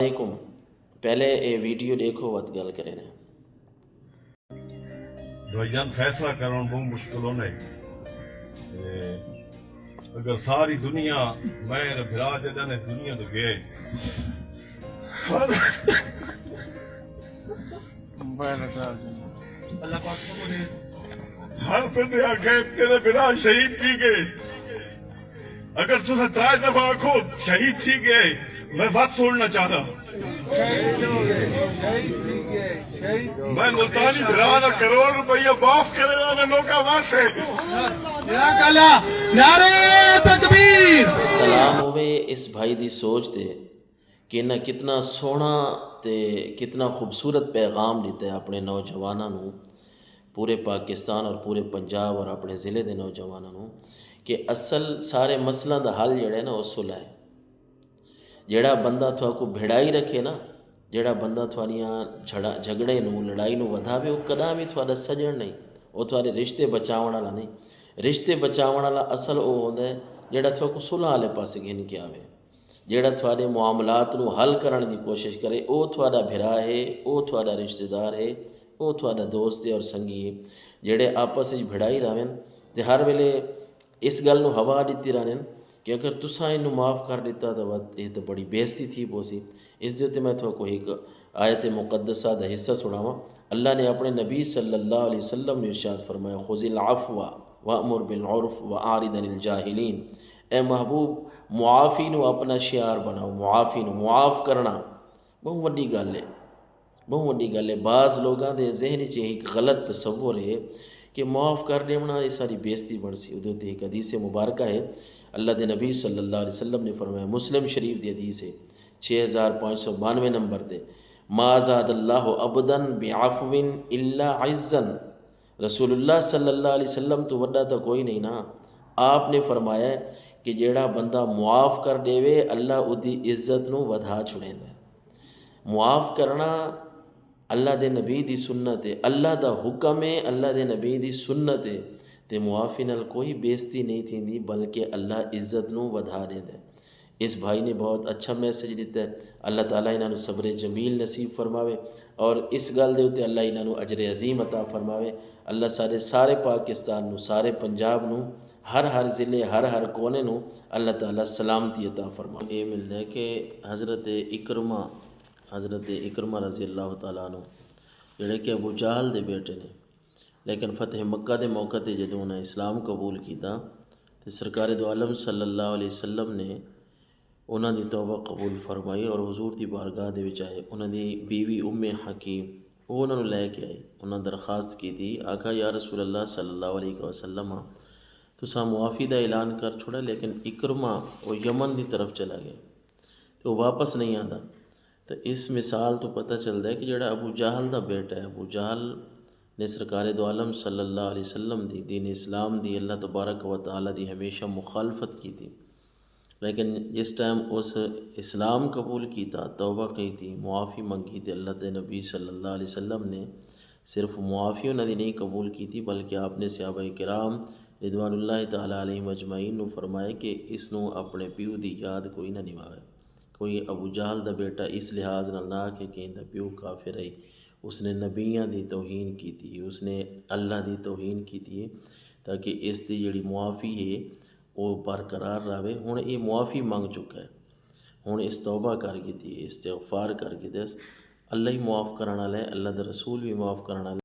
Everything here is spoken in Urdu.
علیکم پہلے یہ ویڈیو دیکھو وقت گل کریں دوائیان فیصلہ کرنا بہت مشکل ہونے اگر ساری دنیا میں بھرا جانے دنیا تو گئے ہر بندے آگئے تیرے بنا شہید تھی گئے اگر تُسے 3 دفعہ آکھو شہید تھی گئے میں بات چھوڑنا چاہتا میں ملتانی بھرا کروڑ روپیہ معاف کرے والا لوگا واسطے نعرہ تکبیر سلام ہوئے اس بھائی دی سوچ دے کہ نہ کتنا سونا تے کتنا خوبصورت پیغام دیتا ہے اپنے نوجوانوں پورے پاکستان اور پورے پنجاب اور اپنے ضلع دے نوجوانوں کہ اصل سارے مسئلہ دا حل جڑا ہے نا وہ صلح ہے۔ جڑا بندہ تھوا کو بھڑائی رکھے نا، جڑا بندہ تھوڑیاں جھگڑے نو لڑائی نو ودھاوے وہ کدا بھی تھوڑا سجن نہیں، وہ تھوڑے رشتے بچاون والا نہیں۔ رشتے بچاون والا اصل وہ ہوندا ہے جڑا تھوا کو صلح والے پاسے گھن کے آوے، جڑا تھوڑے معاملات نو حل کرن دی کوشش کرے، او تھوڑا بھرا ہے، او تھوڑا رشتہ دار ہے، او تھوڑا دوست ہے اور سنگی ہے۔ جڑے آپس وچ بھڑائی رہن تے ہر ویلے اس گل نو ہوا دیتی رہن کہ اگر تساں اینو معاف کر دیتا تو یہ تو بڑی بےزتی تھی پوسی۔ اس دے تے میں تھوا کو ایک آیت مقدسہ دا حصہ سناواں۔ اللہ نے اپنے نبی صلی اللہ علیہ وسلم نے ارشاد فرمایا خذ العفو وامر بالعرف واعرض عن الجاہلین، اے محبوب معافی نو اپنا شعار بناؤ، معافی نو معاف کرنا بہت وڈی گل ہے، بہت وڈی گل ہے۔ بعض لوگاں دے ذہن چ ایک غلط تصور ہے کہ معاف کر دینا یہ ساری بےزتی بن سی۔ ادھر تے ایک حدیث مبارکہ ہے، اللہ دے نبی صلی اللہ علیہ وسلم نے فرمایا، مسلم شریف دی حدیث ہے 6592 نمبر تے، ما زاد اللہ عبدا بعفو الا عزا، رسول اللہ صلی اللہ علیہ وسلم تو وڈا تو کوئی نہیں نا۔ آپ نے فرمایا ہے کہ جیڑا بندہ معاف کر دے وے اللہ ادی عزت نو ودھا چھڑے ہے۔ معاف کرنا اللہ دے نبی دی سنت ہے، اللہ دا حکم ہے، اللہ دے نبی دی سنت ہے، تے معافی نال کوئی بےزتی نہیں تھیندی بلکہ اللہ عزت نو ودھا دیندا ہے۔ اس بھائی نے بہت اچھا میسج دیتا ہے، اللہ تعالیٰ انہوں صبر جمیل نصیب فرماوے اور اس گل دے اوتے اللہ انہوں اجر عظیم عطا فرماوے۔ اللہ سارے پاکستان نو، سارے پنجاب نو، ہر ضلع ہر کونے نو اللہ تعالیٰ سلامتی عطا فرماوے۔ یہ ملتا ہے کہ حضرت اکرمہ رضی اللہ تعالیٰ عنہ جڑے کہ ابو جہل دے بیٹے نے، لیکن فتح مکہ دے موقع تے جدوں انہیں اسلام قبول کیتا تے سرکار دو عالم صلی اللہ علیہ وسلم نے انہاں دی توبہ قبول فرمائی اور حضور دی بارگاہ دے وچ آئے۔ انہاں دی بیوی ام حکیم وہ انہوں نے لے کے آئی، انہاں درخواست کی تھی، آقا یا رسول اللہ صلی اللہ علیہ وسلم تساں معافی دا اعلان کر چھوڑا، لیکن اکرمہ وہ یمن دی طرف چلا گیا تو وہ واپس نہیں آتا۔ تو اس مثال تو پتہ چلتا ہے کہ جڑا ابو جہل دا بیٹا ہے، ابو جہل نے سرکار دو عالم صلی اللہ علیہ وسلم دی دین اسلام دی اللہ تبارک و تعالیٰ دی ہمیشہ مخالفت کی تھی، لیکن جس ٹائم اس اسلام قبول کیتا، توبہ کی تھی، معافی منگی تھی، اللہ کے نبی صلی اللہ علیہ وسلم نے صرف معافی انہوں نے نہیں قبول کی تھی بلکہ آپ نے صحابہ کرام رضوان اللہ تعالیٰ علیہ مجمعین نو فرمایا کہ اس نو اپنے پیو دی یاد کوئی نہ نواوے۔ کوئی ابو جہل دا بیٹا اس لحاظ نہ کہ دا پیو کافر ہے، اس نے نبیاں دی توہین کی تھی، اس نے اللہ دی توہین کی تھی، تاکہ اس دی جڑی معافی ہے وہ برقرار رہے۔ ہن یہ معافی منگ چکا ہے، ہن اس توبہ کر گئی تھی، استغفار کر گئی تھی، اللہ ہی معاف کرنا ہے، اللہ دا رسول بھی معاف کرنا ہے۔